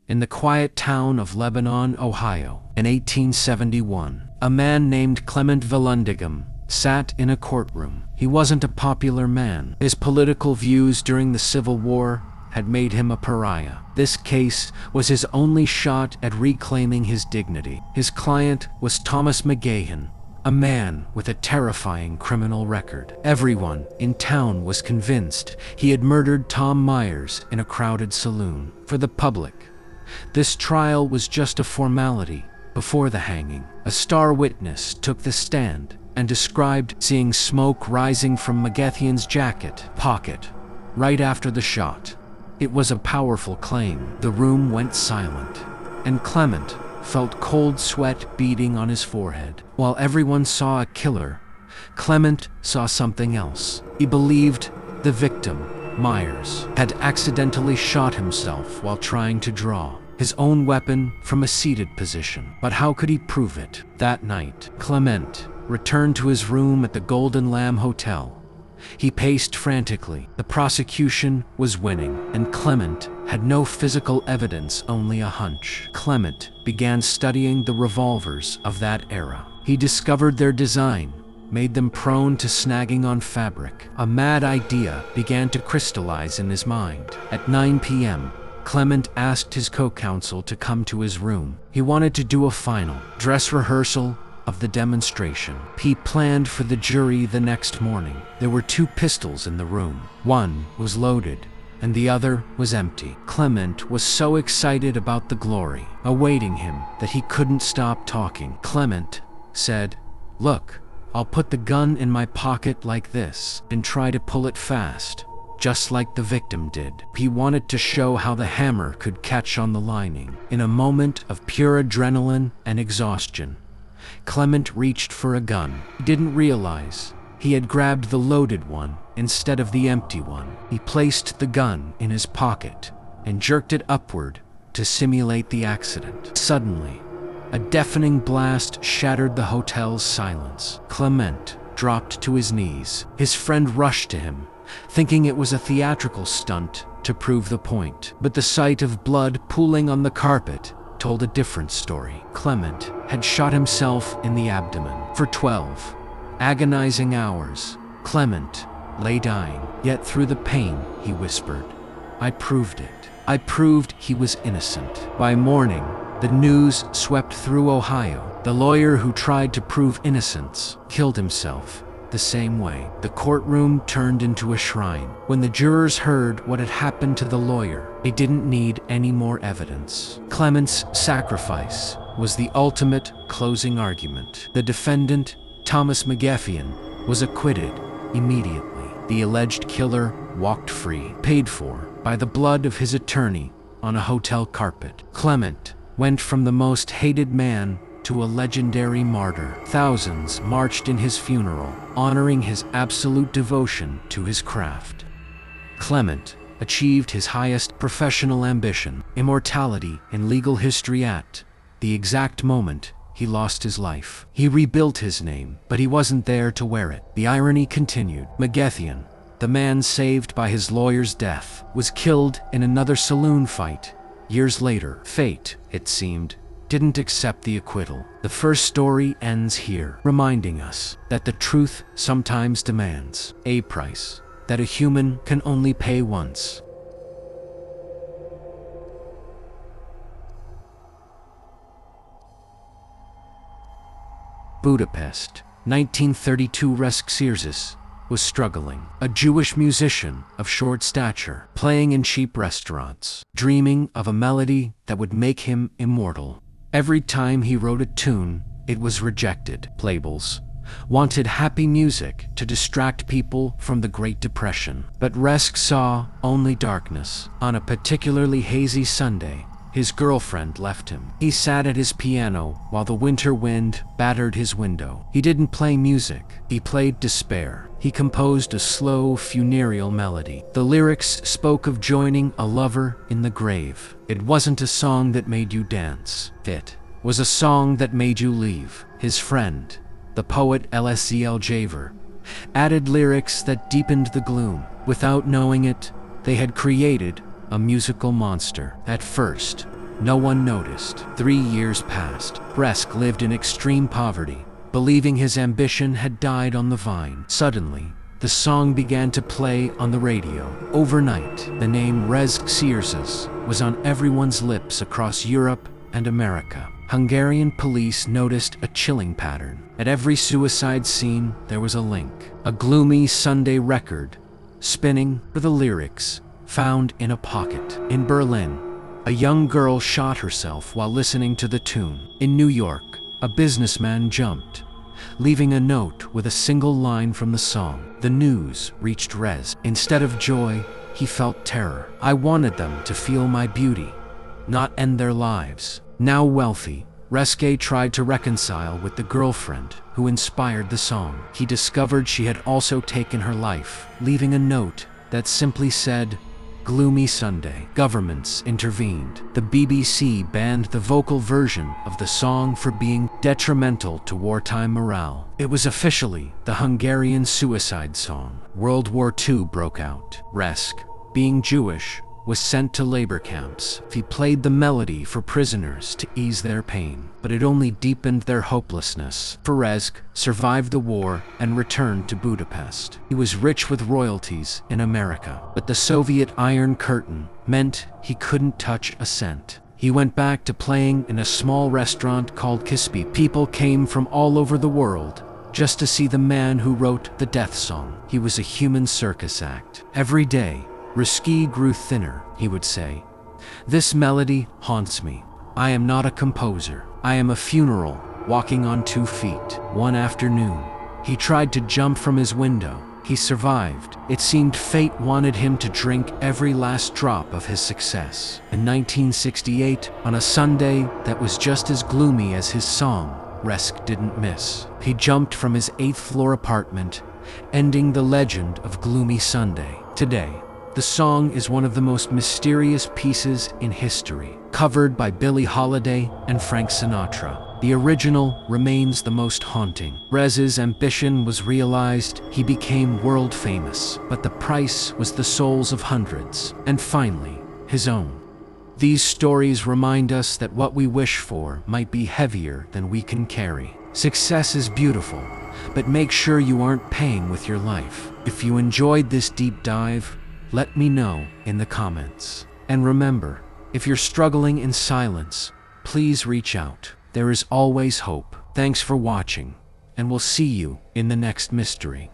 in the quiet town of Lebanon, Ohio. In 1871, a man named Clement Vallandigham sat in a courtroom. He wasn't a popular man. His political views during the Civil War had made him a pariah. This case was his only shot at reclaiming his dignity. His client was Thomas McGahan, a man with a terrifying criminal record. Everyone in town was convinced he had murdered Tom Myers in a crowded saloon. For the public, this trial was just a formality before the hanging. A star witness took the stand and described seeing smoke rising from McGahan's jacket pocket right after the shot. It was a powerful claim. The room went silent, and Clement felt cold sweat beading on his forehead. While everyone saw a killer, Clement saw something else. He believed the victim, Myers, had accidentally shot himself while trying to draw his own weapon from a seated position. But how could he prove it? That night, Clement returned to his room at the Golden Lamb Hotel. He paced frantically. The prosecution was winning, and Clement had no physical evidence, only a hunch. Clement began studying the revolvers of that era. He discovered their design made them prone to snagging on fabric. A mad idea began to crystallize in his mind. At 9 p.m., Clement asked his co-counsel to come to his room. He wanted to do a final dress rehearsal of the demonstration. He planned for the jury the next morning. There were 2 pistols in the room. One was loaded, and the other was empty. Clement was so excited about the glory awaiting him that he couldn't stop talking. Clement said, "Look, I'll put the gun in my pocket like this and try to pull it fast, just like the victim did." He wanted to show how the hammer could catch on the lining. In a moment of pure adrenaline and exhaustion, Clement reached for a gun. He didn't realize he had grabbed the loaded one instead of the empty one. He placed the gun in his pocket and jerked it upward to simulate the accident. Suddenly, a deafening blast shattered the hotel's silence. Clement dropped to his knees. His friend rushed to him, thinking it was a theatrical stunt to prove the point. But the sight of blood pooling on the carpet told a different story. Clement had shot himself in the abdomen. For 12 agonizing hours, Clement lay dying. Yet through the pain, he whispered, "I proved it. I proved he was innocent." By morning, the news swept through Ohio. The lawyer who tried to prove innocence killed himself the same way. The courtroom turned into a shrine. When the jurors heard what had happened to the lawyer, they didn't need any more evidence. Clement's sacrifice was the ultimate closing argument. The defendant, Thomas McGahan, was acquitted immediately. The alleged killer walked free, paid for by the blood of his attorney on a hotel carpet. Clement went from the most hated man to a legendary martyr. Thousands marched in his funeral, honoring his absolute devotion to his craft. Clement achieved his highest professional ambition, immortality in legal history at the exact moment he lost his life. He rebuilt his name, but he wasn't there to wear it. The irony continued. McGahan, the man saved by his lawyer's death, was killed in another saloon fight years later. Fate, it seemed, didn't accept the acquittal. The first story ends here, reminding us that the truth sometimes demands a price that a human can only pay once. Budapest, 1932. Rezső Seress was struggling, a Jewish musician of short stature, playing in cheap restaurants, dreaming of a melody that would make him immortal. Every time he wrote a tune, it was rejected. Labels wanted happy music to distract people from the Great Depression. But Rezső saw only darkness. On a particularly hazy Sunday, his girlfriend left him. He sat at his piano while the winter wind battered his window. He didn't play music, he played despair. He composed a slow, funereal melody. The lyrics spoke of joining a lover in the grave. It wasn't a song that made you dance. It was a song that made you leave. His friend, the poet Rezső Seress, added lyrics that deepened the gloom. Without knowing it, they had created a musical monster. At first, No one noticed. 3 years passed. Rezső lived in extreme poverty, believing his ambition had died on the vine. Suddenly, the song began to play on the radio. Overnight, the name Rezső Seress was on everyone's lips across Europe and America. Hungarian police noticed a chilling pattern. At every suicide scene, there was a link. A Gloomy Sunday record, spinning for the lyrics, found in a pocket. In Berlin, a young girl shot herself while listening to the tune. In New York, a businessman jumped, leaving a note with a single line from the song. The news reached Rezső. Instead of joy, he felt terror. I wanted them to feel my beauty, not end their lives. Now wealthy, Rezső tried to reconcile with the girlfriend who inspired the song. He discovered she had also taken her life, leaving a note that simply said, "Gloomy Sunday." Governments intervened. The BBC banned the vocal version of the song for being detrimental to wartime morale. It was officially the Hungarian Suicide Song. World War II broke out. Rezső, being Jewish, was sent to labor camps. He played the melody for prisoners to ease their pain, but it only deepened their hopelessness. Rezső survived the war and returned to Budapest. He was rich with royalties in America, but the Soviet Iron Curtain meant he couldn't touch a cent. He went back to playing in a small restaurant called Kispi. People came from all over the world just to see the man who wrote the death song. He was a human circus act. Every day, Rezső grew thinner, he would say. "This melody haunts me. I am not a composer. I am a funeral, walking on 2 feet." One afternoon, he tried to jump from his window. He survived. It seemed fate wanted him to drink every last drop of his success. In 1968, on a Sunday that was just as gloomy as his song, Rezső didn't miss. He jumped from his 8th-floor apartment, ending the legend of Gloomy Sunday. Today, the song is one of the most mysterious pieces in history, covered by Billie Holiday and Frank Sinatra. The original remains the most haunting. Rezső's ambition was realized. He became world famous, but the price was the souls of hundreds, and finally, his own. These stories remind us that what we wish for might be heavier than we can carry. Success is beautiful, but make sure you aren't paying with your life. If you enjoyed this deep dive, let me know in the comments. And remember, if you're struggling in silence, please reach out. There is always hope. Thanks for watching, and we'll see you in the next mystery.